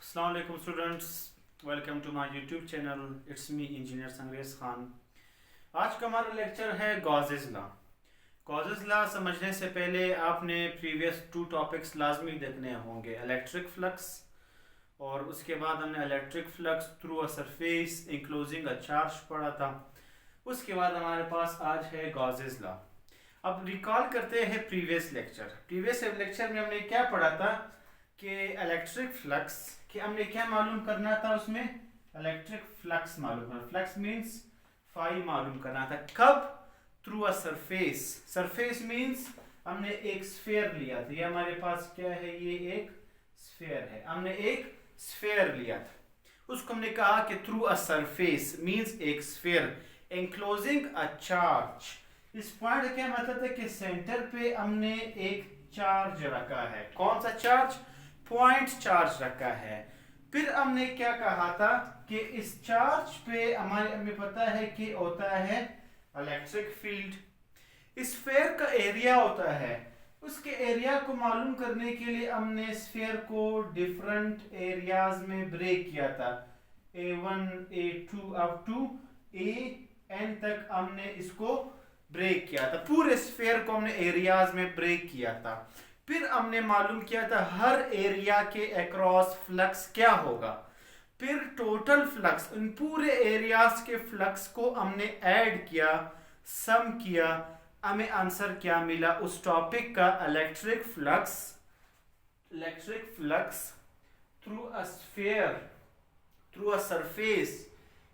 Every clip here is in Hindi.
अस्सलाम वालेकुम students, welcome to my YouTube channel. It's me engineer Sangrez Khan. आज का हमारा लेक्चर है गॉसेस लॉ। गॉसेस लॉ समझने से पहले आपने प्रीवियस 2 टॉपिक्स लाजमी देखने होंगे, इलेक्ट्रिक फ्लक्स और उसके बाद हमने electric flux through a surface enclosing a charge पढ़ा था। उसके बाद हमारे पास आज है गॉसेस लॉ। अब रिकॉल करते हैं प्रीवियस लेक्चर में हमने क्या पढ़ा था कि इलेक्ट्रिक फ्लक्स कि हमने क्या मालूम करना था, उसमें इलेक्ट्रिक फ्लक्स मालूम करना, फ्लक्स मींस फाई मालूम करना था। कब? थ्रू अ सरफेस मींस हमने एक स्फीयर लिया था। ये हमारे पास क्या है, ये एक स्फीयर है। हमने एक स्फीयर लिया था, उसको हमने कहा कि थ्रू अ सरफेस मींस एक स्फीयर एंक्लोजिंग अ चार्ज। इस पॉइंट का क्या मतलब है कि सेंटर पे हमने एक चार्ज रखा है। कौन सा चार्ज? पॉइंट चार्ज रखा है। फिर हमने क्या कहा था कि इस चार्ज पे हमें पता है कि होता है इलेक्ट्रिक फील्ड। इस स्फीयर का एरिया होता है, उसके एरिया को मालूम करने के लिए हमने स्फीयर को डिफरेंट एरियाज में ब्रेक किया था। A1 A2 up to AN तक हमने इसको ब्रेक किया था। पूरे स्फीयर को हमने एरियाज में ब्रेक किया था। फिर हमने मालूम किया था हर एरिया के अक्रॉस फ्लक्स क्या होगा। फिर टोटल फ्लक्स, उन पूरे एरियाज के फ्लक्स को हमने ऐड किया, सम किया, हमें आंसर क्या मिला उस टॉपिक का? Electric flux through a sphere through a surface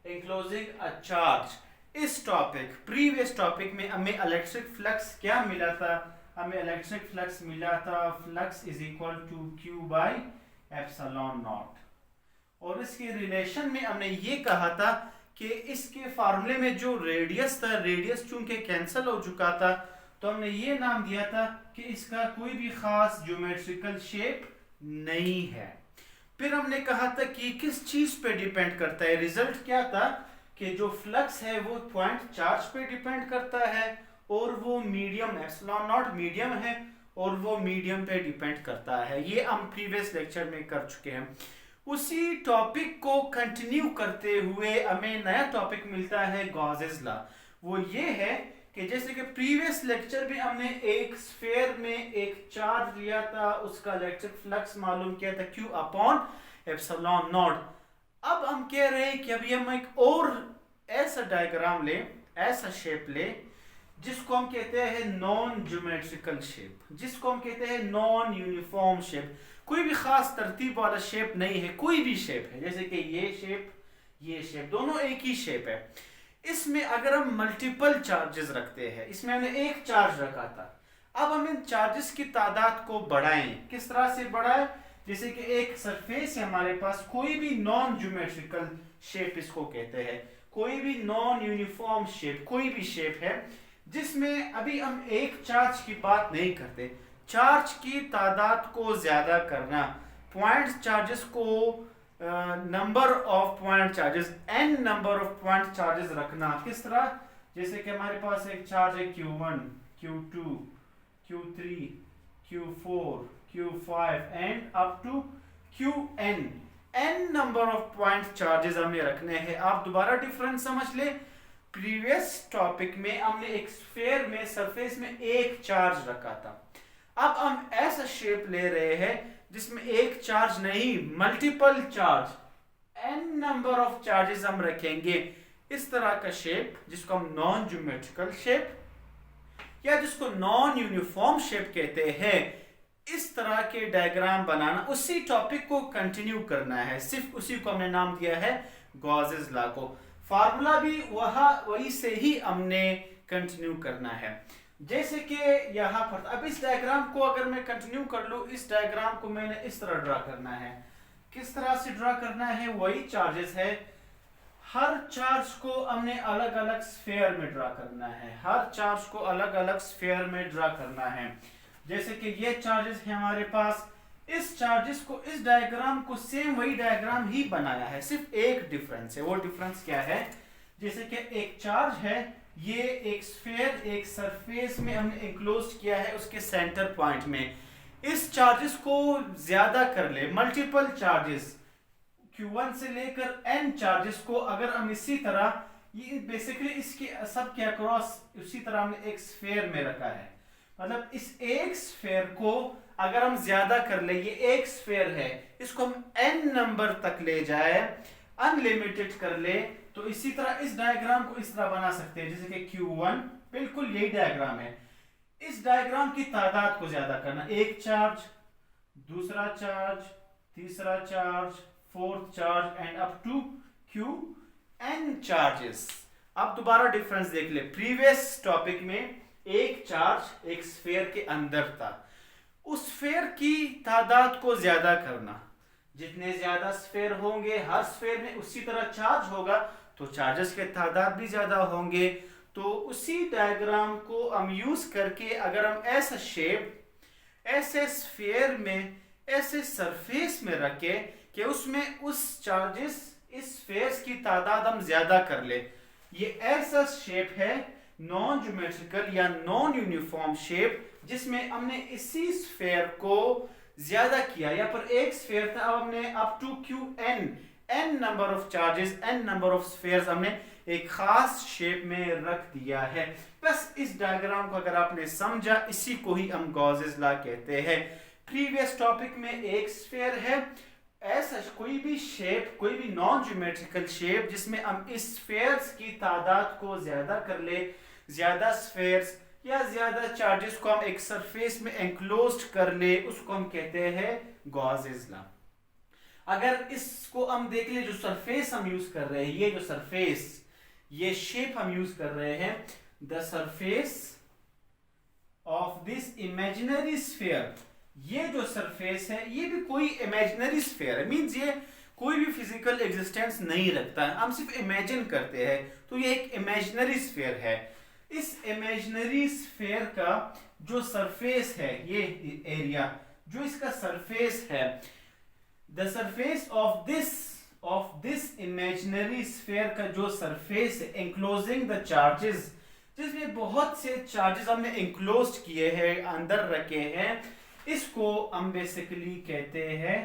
ankylosing a charge. इस टॉपिक प्रीवियस टॉपिक में हमें इलेक्ट्रिक फ्लक्स क्या मिला था? हमें इलेक्ट्रिक फ्लक्स मिला था flux is equal to Q by epsilon naught. और इसके रिलेशन में हमने ये कहा था कि इसके फार्मूले में जो रेडियस था, रेडियस चूंकि कैंसिल हो चुका था, तो हमने ये नाम दिया था कि इसका कोई भी खास ज्योमेट्रिकल शेप नहीं है। फिर हमने कहा था कि किस चीज पे डिपेंड करता है। रिजल्ट क्या था कि जो फ्लक्स है वो पॉइंट चार्ज पे डिपेंड करता है और वो मीडियम एप्सिलॉन नॉट मीडियम है और वो मीडियम पे डिपेंड करता है। ये हम प्रीवियस लेक्चर में कर चुके हैं। उसी टॉपिक को कंटिन्यू करते हुए हमें नया टॉपिक मिलता है गॉसेस लॉ। वो ये है कि जैसे कि प्रीवियस लेक्चर में हमने एक स्फीयर में एक चार्ज लिया था, उसका इलेक्ट्रिक फ्लक्स मालूम किया था Q अपॉन एप्सिलॉन नॉट। अब हम कह रहे हैं कि अभी हम एक और ऐसा डायग्राम ले, ऐसा शेप ले जिसको हम कहते हैं नॉन ज्योमेट्रिकल शेप, जिसको हम कहते हैं नॉन यूनिफॉर्म शेप। कोई भी खास तरतीब वाला शेप नहीं है, कोई भी शेप है, जैसे कि ये शेप दोनों एक ही शेप है। इसमें अगर हम मल्टीपल चार्जेस रखते हैं, इसमें हमने एक चार्ज रखा था, अब हम इन चार्जेस की तादाद को बढ़ाएं। किस तरह से बढ़ाएं? जैसे कि एक सरफेस है हमारे पास, कोई भी नॉन ज्योमेट्रिकल शेप इसको कहते हैं, कोई भी नॉन यूनिफॉर्म शेप, कोई भी शेप है जिसमें अभी हम एक चार्ज की बात नहीं करते, चार्ज की तादाद को ज्यादा करना, पॉइंट चार्जेस को number of point charges, n number of point charges रखना। किस तरह? जैसे कि हमारे पास एक चार्ज है Q1 Q2 Q3 Q4 Q5 and up to Qn। n number of point charges हमने रखने हैं। आप दोबारा डिफरेंस समझ ले। प्रीवियस टॉपिक में हमने एक स्फीयर में सरफेस में एक चार्ज रखा था। अब हम ऐसा शेप ले रहे हैं जिसमें एक चार्ज नहीं, multiple charge, n number of charges हम रखेंगे। इस तरह का शेप जिसको हम नॉन ज्योमेट्रिकल शेप या जिसको नॉन यूनिफॉर्म शेप कहते हैं, इस तरह के डायग्राम बनाना, उसी टॉपिक को कंटिन्यू करना है। सिर्फ उसी को हमने नाम दिया है गॉसेस लॉ को। फार्मूला भी वही से ही हमने कंटिन्यू करना है। जैसे कि यहाँ पर अब इस डायग्राम को अगर मैं कंटिन्यू कर लूँ, इस डायग्राम को मैंने इस तरह ड्रा करना है। किस तरह से ड्रा करना है? वही चार्जेस है, हर चार्ज को हमने अलग अलग स्फीयर में ड्रा करना है, हर चार्ज को अलग अलग स्फीयर में ड्रा करना है। जैसे कि ये चार्जेस है हमारे पास, इस चार्जेस को, इस डायग्राम को सेम वही डायग्राम ही बनाया है, सिर्फ एक डिफरेंस है। वो डिफरेंस क्या है? जैसे कि एक चार्ज है, ये एक स्फीयर एक सरफेस में हमने एंक्लोज किया है उसके सेंटर पॉइंट में। इस चार्जेस को ज्यादा कर ले, मल्टीपल चार्जेस, Q1 से लेकर n चार्जेस को अगर हम इसी तरह, ये बेसिकली इसके सब के अक्रॉस उसी तरह हमने एक स्फीयर में रखा है, मतलब इस एक स्फीयर को अगर हम ज्यादा कर ले, ये एक स्फीयर है, इसको हम n नंबर तक ले जाए, अनलिमिटेड कर ले, तो इसी तरह इस डायग्राम को इस तरह बना सकते हैं जैसे कि Q1, बिल्कुल यही डायग्राम है। इस डायग्राम की तादाद को ज्यादा करना, एक चार्ज, दूसरा चार्ज, तीसरा charge, fourth charge and up to Qn charges. अब दोबारा डिफरेंस देख ले, प्रीवियस टॉपिक में एक चार्ज एक स्फीयर के अंदर था, उस स्फीयर की तादाद को ज्यादा करना, जितने ज्यादा स्फीयर होंगे हर स्फीयर में उसी तरह चार्ज होगा, तो चार्जेस के तादाद भी ज्यादा होंगे। तो उसी डायग्राम को हम यूज करके अगर हम ऐसा शेप ऐसे स्फीयर में ऐसे सरफेस में रखे कि उसमें उस चार्जेस इस स्फीयर्स की तादाद हम ज्यादा कर ले, ये ऐसा शेप है नॉन ज्योमेट्रिकल या नॉन यूनिफॉर्म शेप, जिसमें हमने इसी स्फीयर को ज्यादा किया। यहाँ पर एक स्फीयर था, अब हमने up to Qn n number of charges n number of spheres हमने एक खास शेप में रख दिया है। बस इस डायग्राम को अगर आपने समझा, इसी को ही हम गॉसेस लॉ कहते हैं। प्रीवियस टॉपिक में एक स्फीयर है, ऐसा कोई भी शेप, कोई भी नॉन ज्योमेट्रिकल शेप जिसमें हम इस स्फीयर्स की तादाद को ज्यादा कर ले, ज्यादा स्फीयर्स या ज्यादा चार्जेस को हम एक सरफेस में एनक्लोज्ड कर ले, उसको हम कहते हैं गॉसेस लॉ। अगर इसको हम देख ले, जो सरफेस हम यूज कर रहे हैं, ये जो सरफेस, ये शेप हम यूज कर रहे हैं, the surface of this imaginary sphere, ये जो सरफेस है ये भी कोई इमेजिनरी स्फीयर है, मींस ये कोई भी फिजिकल एग्जिस्टेंस नहीं रखता है, हम सिर्फ इमेजिन करते हैं, तो ये एक इमेजिनरी स्फीयर है। इस इमेजिनरी स्फीयर का जो सरफेस है, ये एरिया जो इसका सरफेस है, the surface of this imaginary sphere का जो सरफेस है, एंक्लोजिंग द चार्जेस, जिसमें बहुत से चार्जेस हमने एंक्लोज किए हैं, अंदर रखे हैं, इसको हम बेसिकली कहते हैं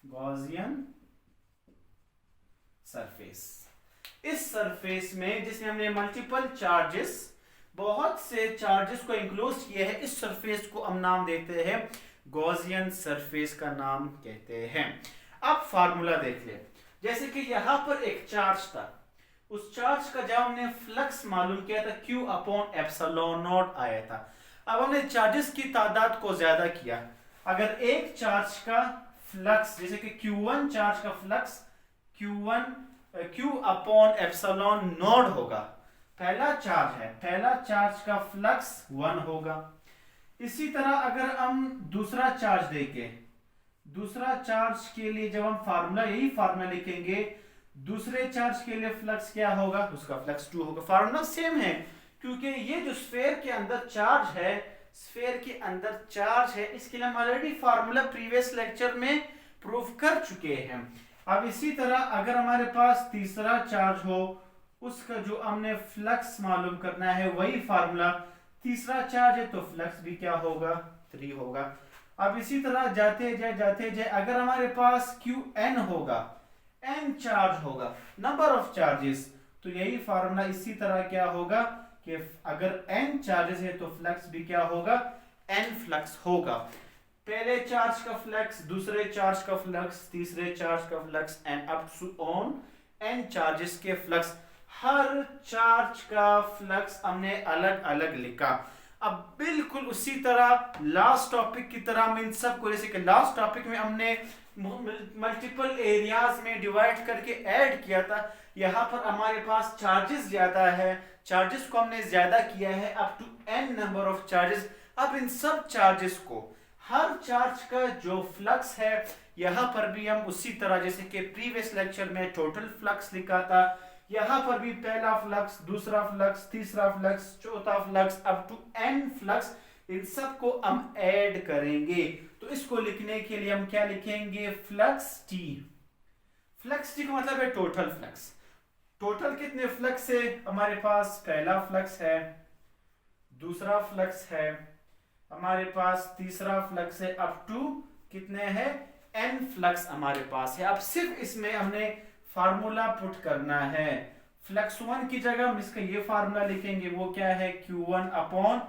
गॉसियन सरफेस। इस सरफेस में जिसमें हमने मल्टीपल चार्जेस, बहुत से चार्जेस को इंक्लोज किए हैं, इस सरफेस को हम नाम देते हैं गॉसियन सरफेस का नाम कहते हैं। अब फार्मूला देख ले, जैसे कि यहां पर एक चार्ज था, उस चार्ज का जब हमने फ्लक्स मालूम किया था Q अपॉन एप्सिलॉन नॉट आया था। अब हमने चार्जेस की तादाद को ज्यादा किया, अगर एक चार्ज का फ्लक्स, जैसे कि Q1 चार्ज का flux Q upon epsilon not होगा, पहला चार्ज है, पहला चार्ज का फ्लक्स 1 होगा। इसी तरह अगर हम दूसरा चार्ज देंगे, दूसरा चार्ज के लिए जब हम फार्मूला, यही फार्मूला लिखेंगे, दूसरे चार्ज के लिए फ्लक्स क्या होगा, उसका फ्लक्स 2 होगा। फार्मूला सेम है, क्योंकि ये जो स्फीयर के अंदर चार्ज है, स्फीयर के अंदर चार्ज है, इसके लिए हम ऑलरेडी फार्मूला प्रीवियस लेक्चर में प्रूव कर चुके हैं। अब इसी तरह अगर हमारे पास तीसरा चार्ज हो, उसका जो हमने फ्लक्स मालूम करना है, वही फार्मूला, तीसरा चार्ज है तो फ्लक्स भी क्या होगा, 3 होगा। अब इसी तरह जाते जाए अगर हमारे पास Qn होगा, n चार्ज होगा, नंबर ऑफ चार्जेस, तो यही फार्मूला इसी तरह क्या होगा कि अगर n चार्जेस है तो फ्लक्स भी क्या होगा, n फ्लक्स होगा। पहले चार्ज का फ्लक्स, दूसरे चार्ज का फ्लक्स, तीसरे चार्ज का flux and up to on n charges के फ्लक्स, हर चार्ज का फ्लक्स हमने अलग अलग लिखा। अब बिल्कुल उसी तरह लास्ट टॉपिक की तरह हम इन सबको, जैसे कि लास्ट टॉपिक में हमने मल्टीपल एरियाज में डिवाइड करके ऐड किया था, यहाँ पर हमारे पास चार्जेस ज्यादा है, चार्जेस को हमने ज्यादा किया है up to n number of charges. अब इन सब चार्जेस को, हर चार्ज का जो फ्लक्स है, यहाँ पर भी हम उसी तरह जैसे कि प्रीवियस लेक्चर में टोटल फ्लक्स लिखा था, यहाँ पर भी पहला फ्लक्स, दूसरा फ्लक्स, तीसरा फ्लक्स, चौथा flux, up to n flux, इन सब को हम ऐड करेंगे। तो इसको लिखने के लिए हम क्या लिखेंगे, फ्लक्स T। फ्लक्स T का मतलब है टोटल फ्लक्स। टोटल कितने फ्लक्स है हमारे पास, पहला फ्लक्स है, दूसरा फ्लक्स है, हमारे पास तीसरा फ्लक्स है, अप टू कितने हैं, n फ्लक्स हमारे पास है। अब सिर्फ इसमें हमने फार्मूला पुट करना है। फ्लक्स 1 की जगह हम इसका ये फार्मूला लिखेंगे, वो क्या है, Q1 upon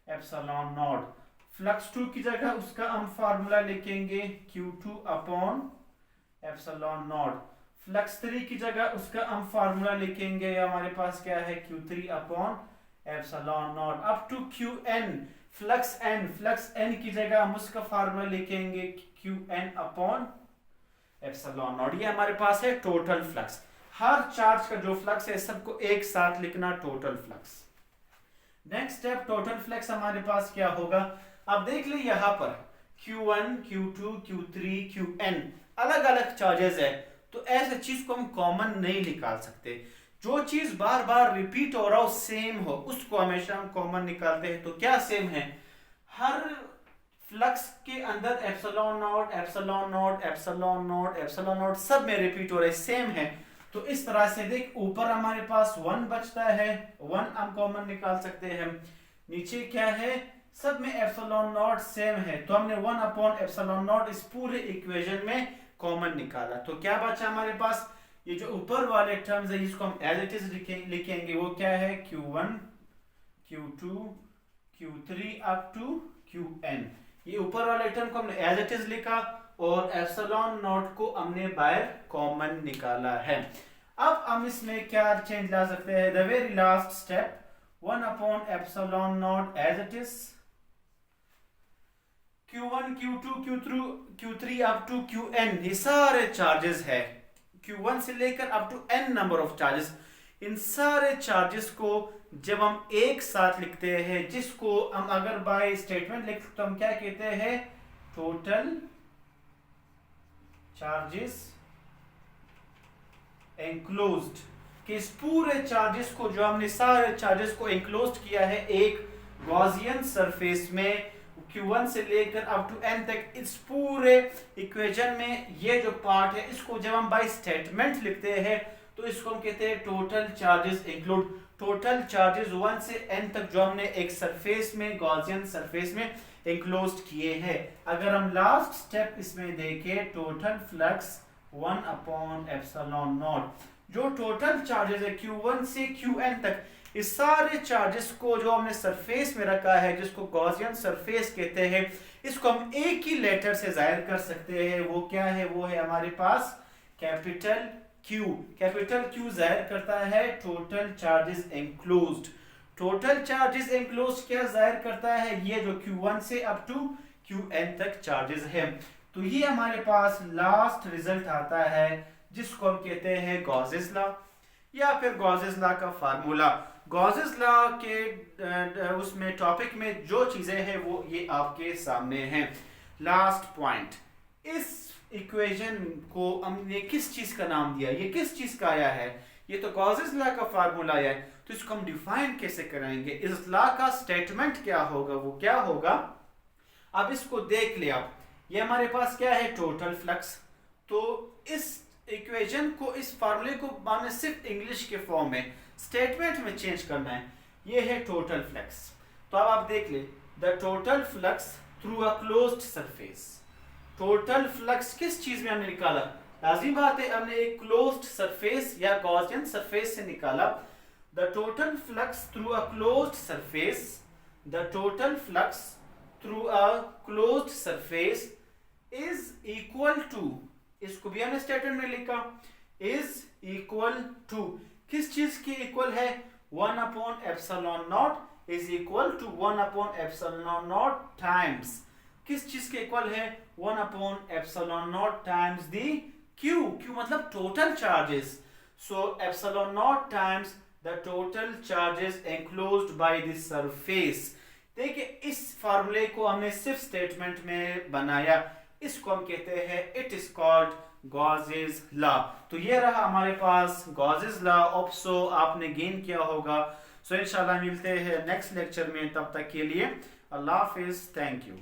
epsilon not. Flux 2 की जगह उसका हम फार्मूला लिखेंगे Q2 upon epsilon not. Flux 3 की जगह उसका हम फार्मूला लिखेंगे, हमारे पास क्या है, Q3 upon epsilon naught up to Qn। Flux n की जगह हम उसका फार्मूला लिखेंगे Qn अपॉन एप्सिलॉन नॉट। ये हमारे पास है टोटल फ्लक्स। हर चार्ज का जो फ्लक्स है सबको एक साथ लिखना, total flux. Next step, total flux हमारे पास क्या होगा। अब देख ले यहाँ पर Q1, Q2, Q3, Qn अलग अलग चार्जेस है, तो ऐसे चीज को हम कॉमन नहीं निकाल सकते। जो चीज बार बार रिपीट हो रहा हो, सेम हो, उसको हमेशा हम कॉमन निकालते हैं। तो क्या सेम है, हर फ्लक्स के अंदर epsilon not, epsilon not, epsilon not, epsilon not सब में रिपीट हो रहे, सेम है। तो इस तरह से देख, ऊपर हमारे पास 1 बचता है, 1 हम कॉमन निकाल सकते हैं। नीचे क्या है, सब में एप्सिलॉन नॉट सेम है, तो हमने 1 अपॉन एप्सिलॉन नॉट इस पूरे इक्वेशन में कॉमन निकाला। तो क्या बचा हमारे पास, ये जो ऊपर वाले टर्म्स है इसको हम एज इट इज लिखेंगे, वो क्या है, Q1, Q2, Q3 up to Qn। ये ऊपर वाले टर्म को हमने एज इट इज लिखा और एप्सिलॉन नॉट को हमने बाहर कॉमन निकाला है। अब हम इसमें क्या चेंज ला सकते हैं, the very last step, 1 upon epsilon not as it is, Q1, Q2, Q3 up to Qn, ये सारे चार्जेस है, Q1 से लेकर up to n number of charges. इन सारे चार्जेस को जब हम एक साथ लिखते हैं, जिसको हम अगर बाय स्टेटमेंट लिखते तो हम क्या कहते हैं, टोटल चार्जेस एंक्लोज्ड। कि इस पूरे चार्जेस को, जो हमने सारे चार्जेस को एंक्लोज्ड किया है एक गॉसियन सरफेस में, Q1 से लेकर अप टू n तक, इस पूरे इक्वेशन में ये जो पार्ट है, इसको जब हम बाय स्टेटमेंट लिखते हैं तो इसको हम कहते हैं total charges include. Total charges 1 से n तक जो हमने एक सरफेस में, गॉसियन सरफेस में इंक्लोज्ड किए हैं। अगर हम लास्ट स्टेप इसमें देखें, total flux 1 upon epsilon not, जो टोटल चार्जेस है Q1 से Qn तक, इस सारे चार्जेस को जो हमने सरफेस में रखा है, जिसको गॉसियन सरफेस कहते हैं, इसको हम एक ही लेटर से जाहिर कर सकते हैं। वो क्या है, वो है हमारे पास कैपिटल Q। कैपिटल Q जाहिर करता है टोटल चार्जेस एंक्लोज्ड। टोटल चार्जेस एंक्लोज्ड क्या जाहिर करता है, ये जो Q1 से अप टू Qn तक चार्जेस है। तो ये हमारे पास लास्ट रिजल्ट आता है, जिसको हम कहते हैं गॉसेस लॉ या फिर गॉसेस लॉ का फार्मूला। गॉसेस लॉ के उसमें टॉपिक में जो चीजें हैं वो ये आपके सामने हैं। लास्ट पॉइंट, इस इक्वेशन को हमने किस चीज का नाम दिया, ये किस चीज का आया है, ये तो गॉसेस लॉ का फार्मूला है, तो इसको हम डिफाइन कैसे करेंगे, इस लॉ का स्टेटमेंट क्या होगा, वो क्या होगा। अब इसको देख ले, आप ये हमारे पास क्या है, टोटल फ्लक्स। तो इस इक्वेशन को, इस फार्मूले को हमने सिर्फ इंग्लिश के फॉर्म में स्टेटमेंट में चेंज करना है। ये है टोटल फ्लक्स। तो अब आप देख ले, the total flux through a closed surface. Total flux किस चीज में हमने निकाला, लाजिम बात है हमने एक क्लोज्ड सरफेस या गॉसियन सरफेस से निकाला। The total flux through a closed surface, the total flux through a closed surface is equal to, इसको भी हमने स्टेटमेंट में लिखा, इज इक्वल टू, किस चीज के इक्वल है, 1 upon epsilon not is equal to 1 upon epsilon not times, किस चीज के इक्वल है, 1 upon epsilon not times the Q। Q मतलब total charges, so epsilon not times the total charges enclosed by the surface. देखिए, इस फार्मूले को हमने सिर्फ स्टेटमेंट में बनाया, इसको हम कहते हैं it is called Gauss's law. तो ये रहा हमारे पास गॉसेस लॉ। होप सो आपने गेन किया होगा। सो इंशाल्लाह मिलते हैं नेक्स्ट लेक्चर में, तब तक के लिए अल्लाह हाफिज, थैंक यू।